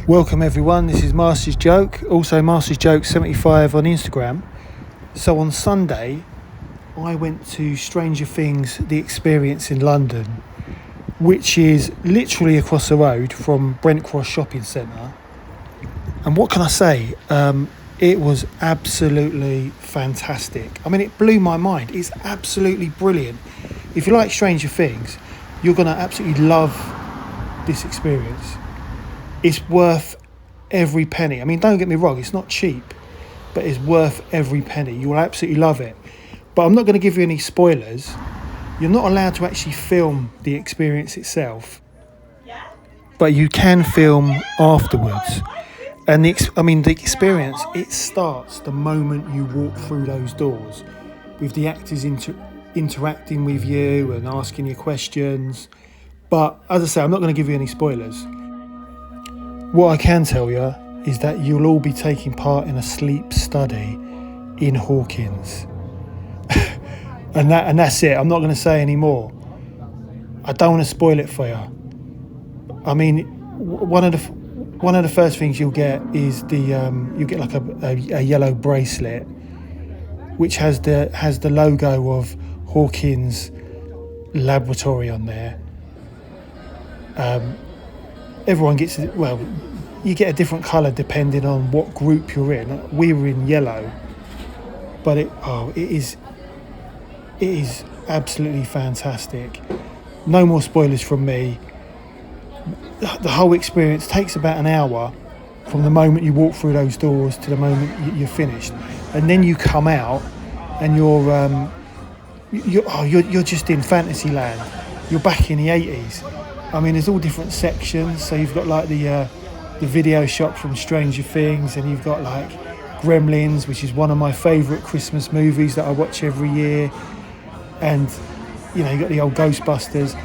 Welcome everyone, this is Master's Joke, also Master's Joke 75 on Instagram. So on Sunday, I went to Stranger Things, The Experience in London, which is literally across the road from Brent Cross Shopping Centre. And what can I say? It was absolutely fantastic. I mean, it blew my mind. It's absolutely brilliant. If you like Stranger Things, you're going to absolutely love this experience. It's worth every penny. I mean, don't get me wrong, it's not cheap, but it's worth every penny. You will absolutely love it. But I'm not going to give you any spoilers. You're not allowed to actually film the experience itself, but you can film afterwards. And the experience, it starts the moment you walk through those doors, with the actors interacting with you and asking you questions. But as I say, I'm not going to give you any spoilers. What I can tell you is that you'll all be taking part in a sleep study in Hawkins. and that's it. I'm not going to say any more. I don't want to spoil it for you. I mean, one of the first things you'll get is you get like a yellow bracelet, which has the logo of Hawkins Laboratory on there. Everyone gets you get a different colour depending on what group you're in. We were in yellow, but it is absolutely fantastic. No more spoilers from me. The whole experience takes about an hour from the moment you walk through those doors to the moment you're finished, and then you come out and you're just in fantasy land. You're back in the 80s. I mean, there's all different sections. So you've got like the video shop from Stranger Things, and you've got like Gremlins, which is one of my favourite Christmas movies that I watch every year, and you've got the old Ghostbusters.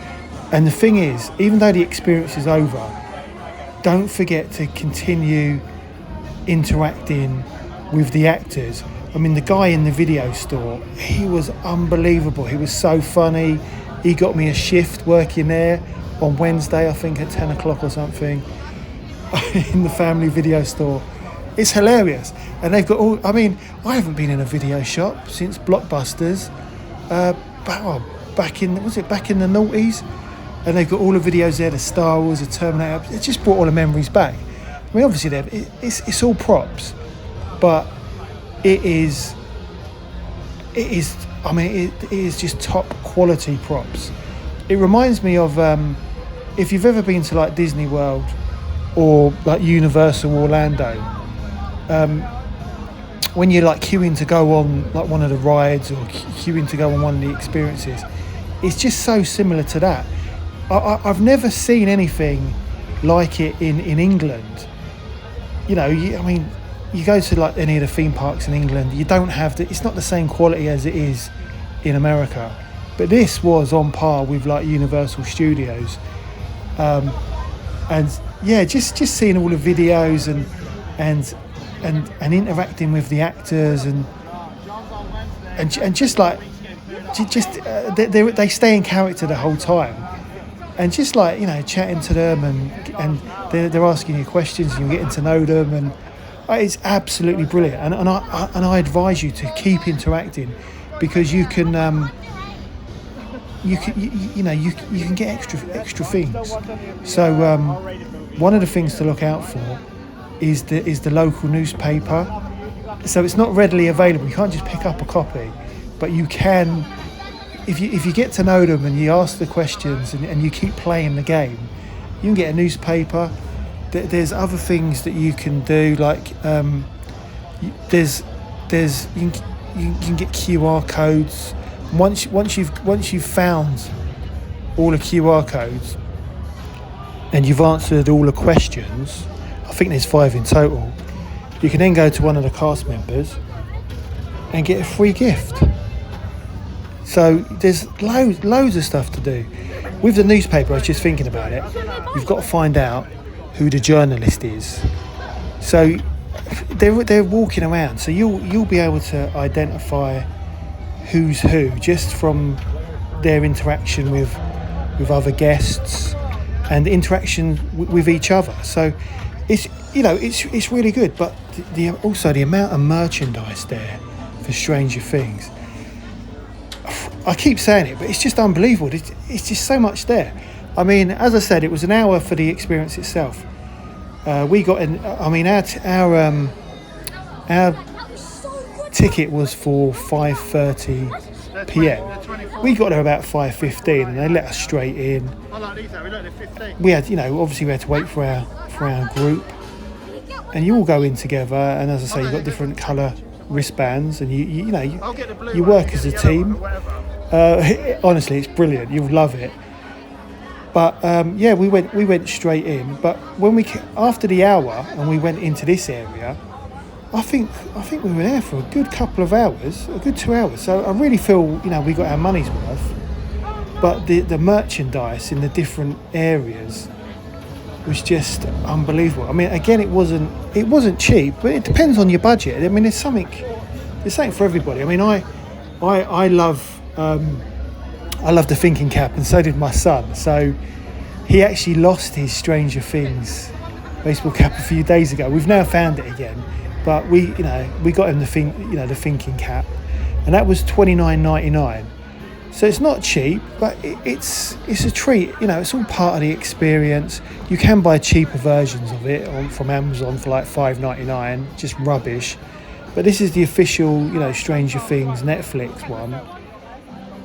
And the thing is, even though the experience is over, don't forget to continue interacting with the actors. I mean, the guy in the video store, he was unbelievable. He was so funny. He got me a shift working there on Wednesday, I think at 10 o'clock or something, in the family video store. It's hilarious. And they've got all, I mean, I haven't been in a video shop since Blockbusters, back in the noughties. And they've got all the videos there, the Star Wars, the Terminator. It just brought all the memories back. I mean, obviously, it's all props, but it is just top quality props. It reminds me of if you've ever been to like Disney World or like Universal Orlando, when you're like queuing to go on like one of the rides or queuing to go on one of the experiences, it's just so similar to that. I've never seen anything like it in England. You go to like any of the theme parks in England, you don't have it's not the same quality as it is in America. But this was on par with like Universal Studios. And yeah, just seeing all the videos and interacting with the actors and just like they stay in character the whole time. And just like, chatting to them and they're asking you questions and you're getting to know them, and it's absolutely brilliant. And I advise you to keep interacting, because you can get extra things. So one of the things to look out for is the local newspaper. So it's not readily available. You can't just pick up a copy, but you can. If you get to know them and you ask the questions and you keep playing the game, you can get a newspaper. There's other things that you can do, like you can get QR codes. Once you've found all the QR codes and you've answered all the questions, I think there's 5 in total, you can then go to one of the cast members and get a free gift. So there's loads of stuff to do. With the newspaper, I was just thinking about it, you've got to find out who the journalist is. So they're walking around, so you'll be able to identify who's who just from their interaction with other guests and interaction with each other. So it's it's really good. But also the amount of merchandise there for Stranger Things. I keep saying it, but it's just unbelievable. It's just so much there. I mean, as I said, it was an hour for the experience itself. We got in. I mean, our ticket was for 5:30 p.m. We got there about 5:15, and they let us straight in. We had, obviously we had to wait for our group, and you all go in together. And as I say, you've got different colour wristbands, and you work as a team. Honestly, it's brilliant. You'll love it. But we went straight in. But when after the hour and we went into this area, I think we were there for a good couple of hours, a good 2 hours. So I really feel we got our money's worth. But the merchandise in the different areas was just unbelievable. I mean, again, it wasn't cheap, but it depends on your budget. I mean, there's something for everybody. I mean, I love the thinking cap, and so did my son. So he actually lost his Stranger Things baseball cap a few days ago. We've now found it again, but we got him the thinking cap, and that was $29.99. So it's not cheap, but it's a treat. It's all part of the experience. You can buy cheaper versions of it from Amazon for like $5.99, just rubbish. But this is the official, Stranger Things Netflix one.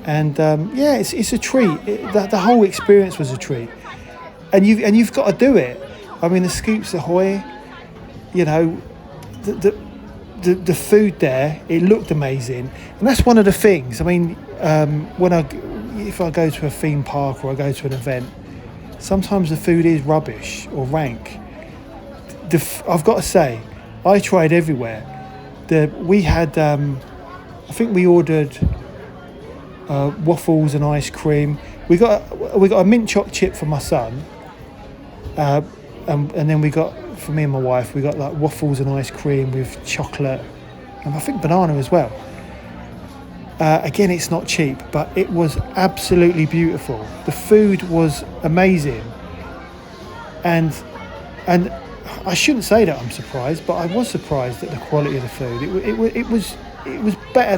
And it's a treat. The whole experience was a treat, and you've got to do it. I mean, the Scoops Ahoy, the food there, it looked amazing, and that's one of the things. I mean, if I go to a theme park or I go to an event, sometimes the food is rubbish or rank. I've got to say, I tried everywhere. We had, I think we ordered waffles and ice cream. We got a mint choc chip for my son, and then we got, for me and my wife, we got like waffles and ice cream with chocolate, and I think banana as well. Again, it's not cheap, but it was absolutely beautiful. The food was amazing, and I shouldn't say that I'm surprised, but I was surprised at the quality of the food. It was better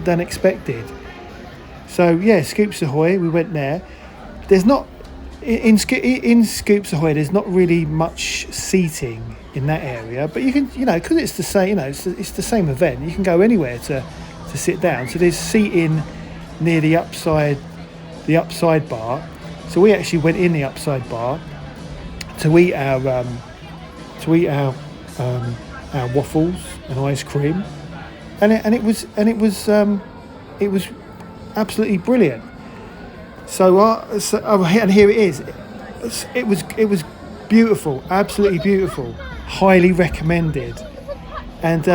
than expected. So yeah, Scoops Ahoy, we went there. There's not in Scoops Ahoy. There's not really much seating in that area, but you can, because it's the same. It's the same event. You can go anywhere to sit down. So there's seating near the upside bar. So we actually went in the upside bar to eat our waffles and ice cream, and it was absolutely brilliant. And here it is. It was beautiful, absolutely beautiful. Highly recommended. And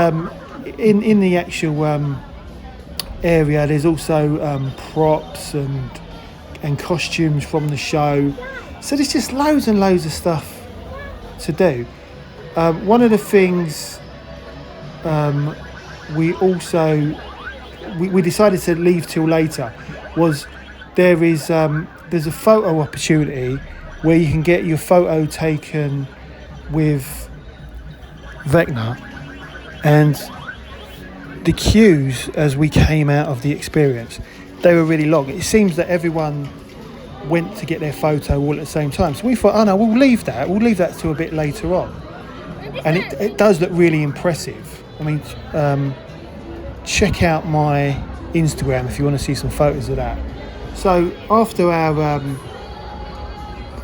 in the actual area, there's also props and costumes from the show. So there's just loads and loads of stuff to do. One of the things we decided to leave till later was there's a photo opportunity where you can get your photo taken with Vecna, and the queues as we came out of the experience, they were really long. It seems that everyone went to get their photo all at the same time, so we thought, oh no, we'll leave that to a bit later on. And it does look really impressive. I mean, check out my Instagram if you want to see some photos of that. So after our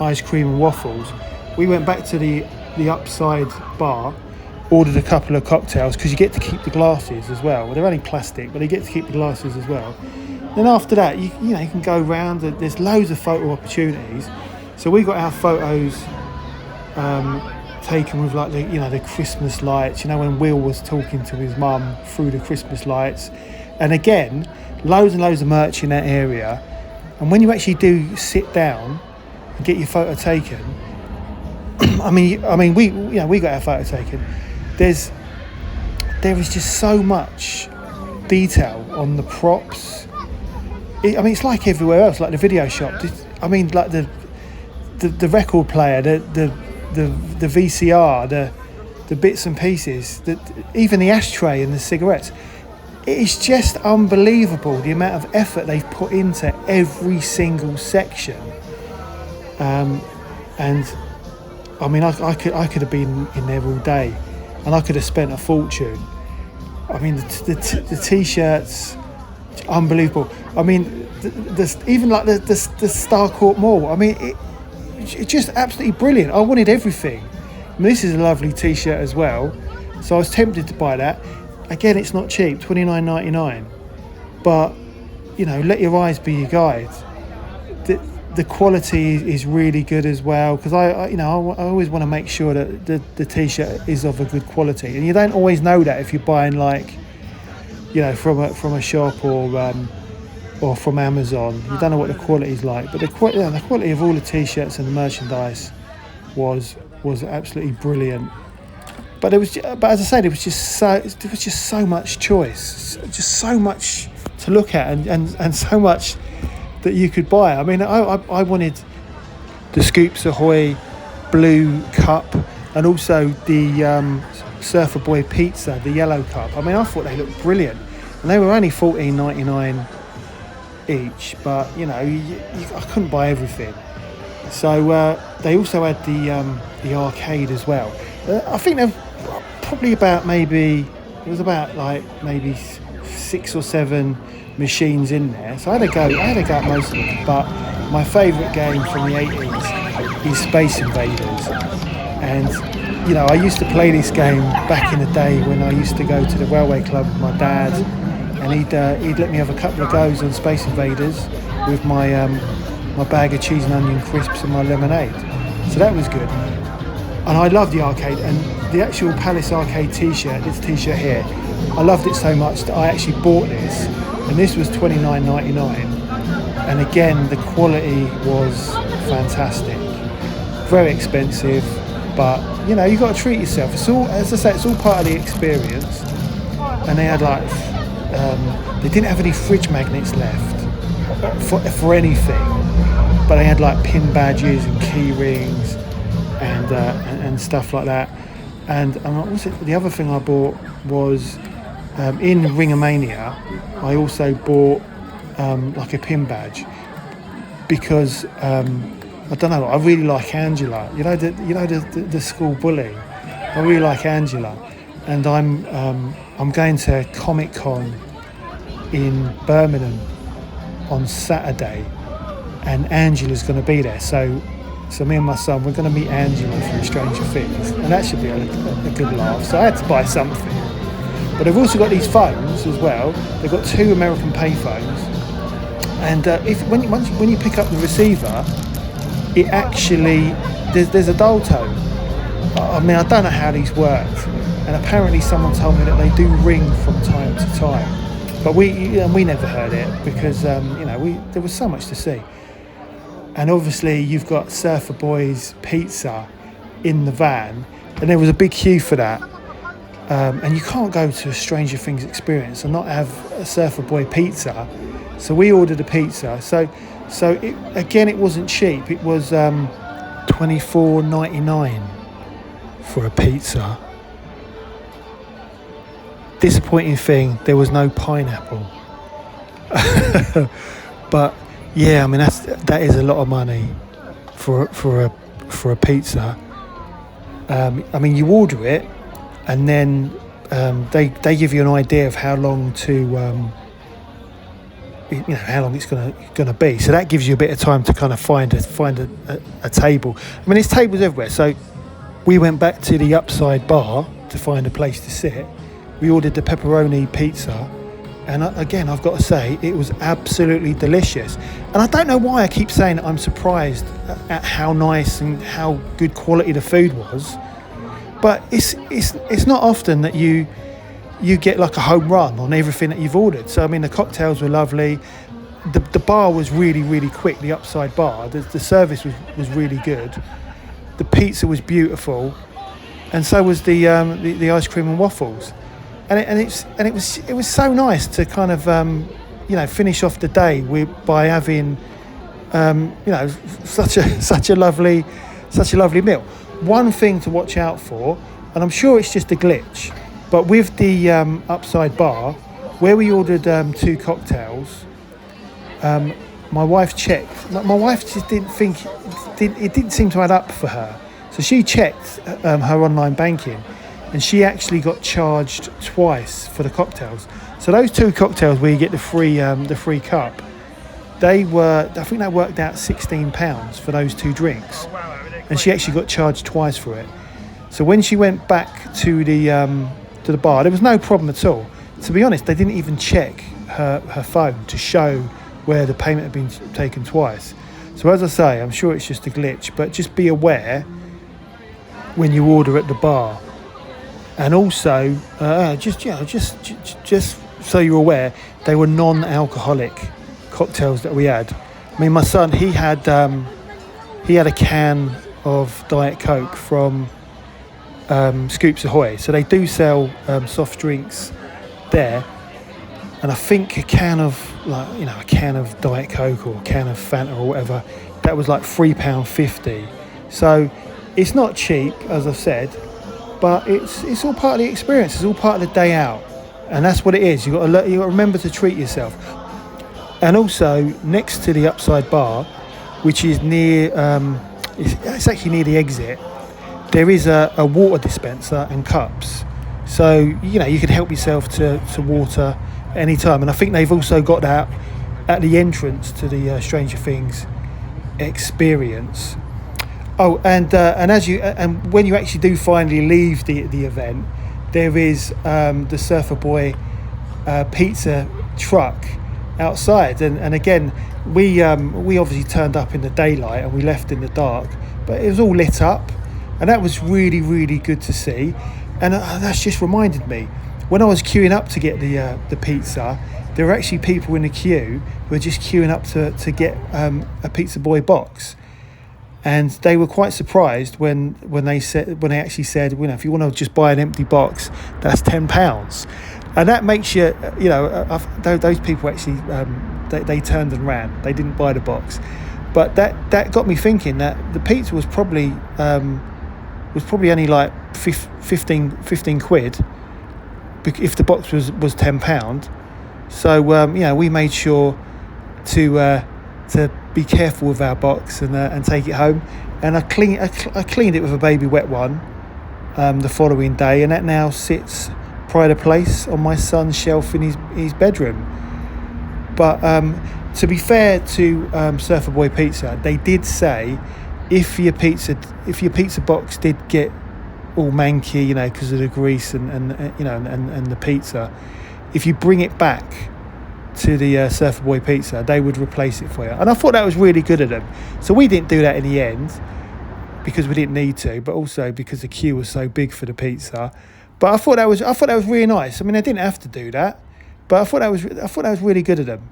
ice cream and waffles, we went back to the upside bar, ordered a couple of cocktails, because you get to keep the glasses as well. They're only plastic, but you get to keep the glasses as well. Then after that, you can go around. There's loads of photo opportunities. So we got our photos taken with like the Christmas lights. When Will was talking to his mum through the Christmas lights, and again, loads and loads of merch in that area. And when you actually do sit down and get your photo taken, I mean, we got our photo taken. There is just so much detail on the props. It's like everywhere else, like the video shop. Like the record player, the the VCR, the bits and pieces, even the ashtray and the cigarettes. It's just unbelievable the amount of effort they've put into every single section. And I mean, I could have been in there all day, and I could have spent a fortune. I mean, the t-shirts, unbelievable. I mean, even like the Starcourt Mall. I mean, it's just absolutely brilliant. I wanted everything. I mean, this is a lovely t-shirt as well, so I was tempted to buy that. Again, it's not cheap, $29.99, but you know, let your eyes be your guide. The quality is really good as well, because I always want to make sure that the t-shirt is of a good quality, and you don't always know that if you're buying, like, you know, from a shop or from Amazon. You don't know what the quality is like, but the quality of all the t-shirts and the merchandise was absolutely brilliant. But as I said, there was just so much choice, just so much to look at, and so much that you could buy. I mean, I wanted the Scoops Ahoy blue cup, and also the Surfer Boy pizza, the yellow cup. I mean, I thought they looked brilliant, and they were only $14.99 each. But you know, I couldn't buy everything. So they also had the arcade as well. I think they've probably about maybe 6 or 7 machines in there, so I had a go at most of them. But my favourite game from the 80s is Space Invaders, and you know, I used to play this game back in the day when I used to go to the railway club with my dad, and he'd let me have a couple of goes on Space Invaders with my bag of cheese and onion crisps and my lemonade, so that was good. And I love the arcade, and the actual Palace Arcade t-shirt, this t-shirt here, I loved it so much that I actually bought this, and this was $29.99, and again, the quality was fantastic. Very expensive, but you know, you got to treat yourself. It's all, as I say, it's all part of the experience. And they had like, they didn't have any fridge magnets left for anything, but they had like pin badges and key rings and stuff like that. And also, the other thing I bought was in Ringomania, I also bought like a pin badge, because I don't know, I really like Angela. You know the school bully. I really like Angela, and I'm going to Comic-Con in Birmingham on Saturday, and Angela's going to be there. So me and my son, we're going to meet Angela from Stranger Things, and that should be a good laugh. So I had to buy something. But they've also got these phones as well. They've got 2 American payphones, and when you pick up the receiver, it actually there's a dial tone. I mean, I don't know how these work, and apparently someone told me that they do ring from time to time, but we never heard it because there was so much to see. And obviously you've got Surfer Boy's pizza in the van, and there was a big queue for that. And you can't go to a Stranger Things experience and not have a Surfer Boy pizza. So we ordered a pizza. So it wasn't cheap. It was $24.99 for a pizza. Disappointing thing, there was no pineapple. But yeah, I mean that is a lot of money for a pizza. I mean, you order it, and then they give you an idea of how long how long it's gonna be. So that gives you a bit of time to kind of find a table. I mean, there's tables everywhere. So we went back to the Upside Bar to find a place to sit. We ordered the pepperoni pizza, and again, I've got to say, it was absolutely delicious. And I don't know why I keep saying that I'm surprised at how nice and how good quality the food was. But it's not often that you get like a home run on everything that you've ordered. So I mean, the cocktails were lovely. The bar was really, really quick. The Upside Bar, the service was really good. The pizza was beautiful, and so was the ice cream and waffles. And it was so nice to kind of finish off the day by having such a lovely meal. one thing to watch out for, and I'm sure it's just a glitch, but with the upside bar, where we ordered 2 cocktails, my wife checked. My wife just didn't think, it didn't seem to add up for her. So she checked her online banking, and she actually got charged twice for the cocktails. So those 2 cocktails where you get the free cup, I think they worked out £16 for those 2 drinks, and she actually got charged twice for it. So when she went back to the bar, there was no problem at all. To be honest, they didn't even check her phone to show where the payment had been taken twice. So as I say, I'm sure it's just a glitch, but just be aware when you order at the bar. And also, just so you're aware, they were non-alcoholic cocktails that we had. I mean, my son, he had a can of Diet Coke from Scoops Ahoy. So they do sell soft drinks there, and I think a can of Diet Coke or a can of Fanta or whatever, that was like £3.50. So it's not cheap, as I've said, but it's all part of the experience. It's all part of the day out, and that's what it is. You got to remember to treat yourself. And also next to the upside bar, which is near, it's actually near the exit, there is a water dispenser and cups. So, you can help yourself to water any time. And I think they've also got that at the entrance to the Stranger Things experience. Oh, and when you actually do finally leave the event, there is the Surfer Boy pizza truck outside, and again we obviously turned up in the daylight and we left in the dark, but it was all lit up, and that was really, really good to see. And that's just reminded me, when I was queuing up to get the pizza, there were actually people in the queue who were just queuing up to get a Pizza Boy box, and they were quite surprised when they actually said, if you want to just buy an empty box, that's £10. And that makes you, those people actually, they turned and ran. They didn't buy the box. But that got me thinking that the pizza was probably only like 15 quid if the box was £10. So, we made sure to be careful with our box and take it home. And I cleaned it with a baby wet one the following day, and that now sits pride of place on my son's shelf in his bedroom. But to be fair to Surfer Boy Pizza, they did say if your pizza box did get all manky, because of the grease and the pizza, if you bring it back to the Surfer Boy Pizza, they would replace it for you. And I thought that was really good of them. So we didn't do that in the end because we didn't need to, but also because the queue was so big for the pizza. But I thought that was really nice. I mean, I didn't have to do that, but I thought that was really good of them.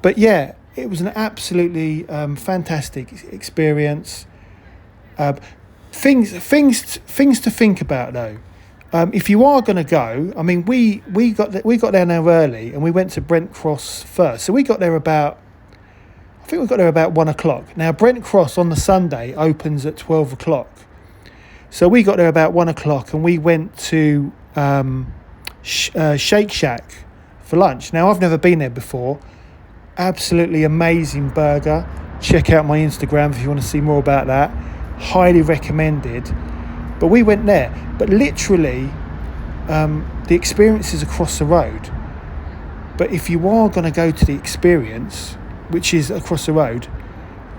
But yeah, it was an absolutely fantastic experience. Things to think about though. If you are going to go, I mean, we got there now early, and we went to Brent Cross first. So we got there about 1 o'clock. Now Brent Cross on the Sunday opens at 12 o'clock. So we got there about 1 o'clock, and we went to Shake Shack for lunch. Now I've never been there before. Absolutely amazing burger. Check out my Instagram if you want to see more about that. Highly recommended. But we went there. But literally, the experience is across the road. But if you are going to go to the experience, which is across the road,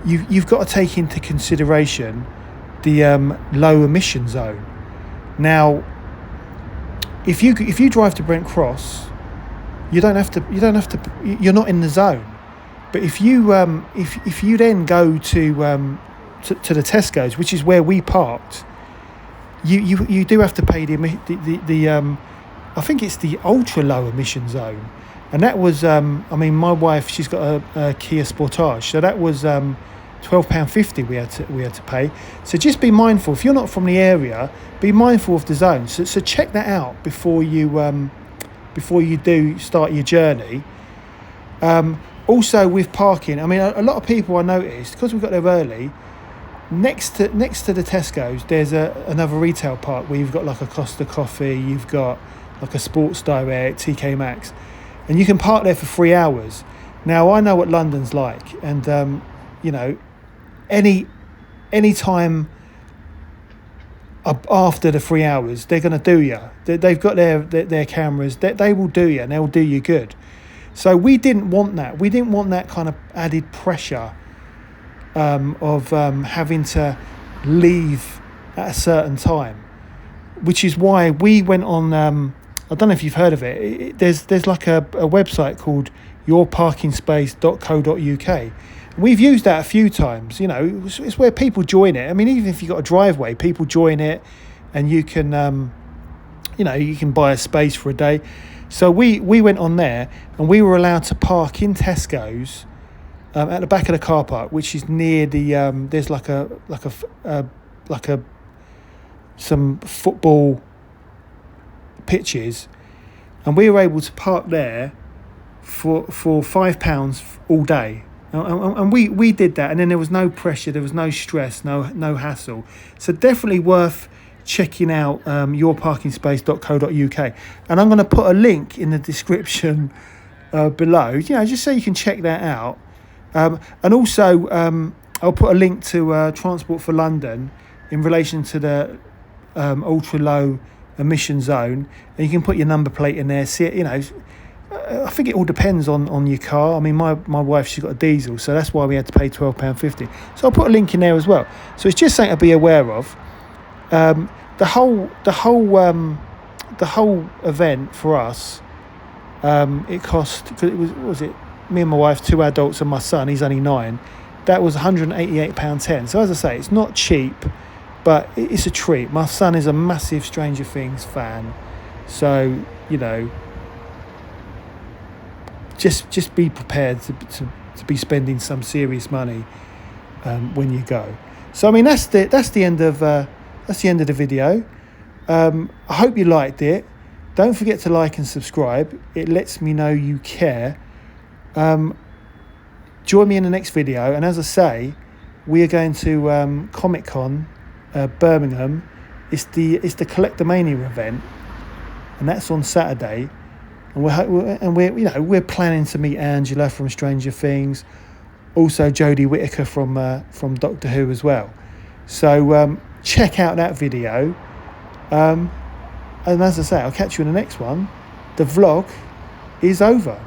you've got to take into consideration the low emission zone. Now, if you drive to Brent Cross, you're not in the zone. But if you then go to the Tesco's, which is where we parked, you do have to pay the I think it's the ultra low emission zone, and that was my wife, she's got a Kia Sportage, so that was £12.50 we had to pay. So just be mindful, if you're not from the area, be mindful of the zone. So check that out before you do start your journey. Also with parking, I mean, a lot of people, I noticed, because we got there early, next to the Tesco's, there's another retail park where you've got like a Costa Coffee, you've got like a Sports Direct, TK Maxx, and you can park there for 3 hours. Now I know what London's like, and you know, any time after the 3 hours, they're going to do you. They've got their cameras. They will do you, and they'll do you good. So we didn't want that. We didn't want that kind of added pressure of having to leave at a certain time, which is why we went on. I don't know if you've heard of it. There's like a website called yourparkingspace.co.uk. We've used that a few times. You know, it's where people join it. I mean, even if you've got a driveway, people join it, and you can, you know, you can buy a space for a day. So we went on there, and we were allowed to park in Tesco's at the back of the car park, which is near the. There's some football pitches, and we were able to park there for £5 all day. And we did that, and then there was no pressure, there was no stress, no hassle. So definitely worth checking out yourparkingspace.co.uk, and I'm going to put a link in the description below, you know, just so you can check that out. And also I'll put a link to Transport for London in relation to the ultra low emission zone, and you can put your number plate in there. See, you know, I think it all depends on your car. I mean, my wife, she's got a diesel, so that's why we had to pay £12.50. So I'll put a link in there as well. So it's just something to be aware of. The whole event for us, it cost, because it was it me and my wife, 2 adults, and my son, he's only 9. That was £188.10. So as I say, it's not cheap, but it's a treat. My son is a massive Stranger Things fan, so you know, just be prepared to be spending some serious money when you go. So I mean, that's the end of the video. I hope you liked it. Don't forget to like and subscribe. It lets me know you care. Join me in the next video, and as I say, we are going to Comic Con Birmingham. It's the Collectomania event, and that's on Saturday. And we're planning to meet Angela from Stranger Things, also Jodie Whittaker from Doctor Who as well. So check out that video. And as I say, I'll catch you in the next one. The vlog is over.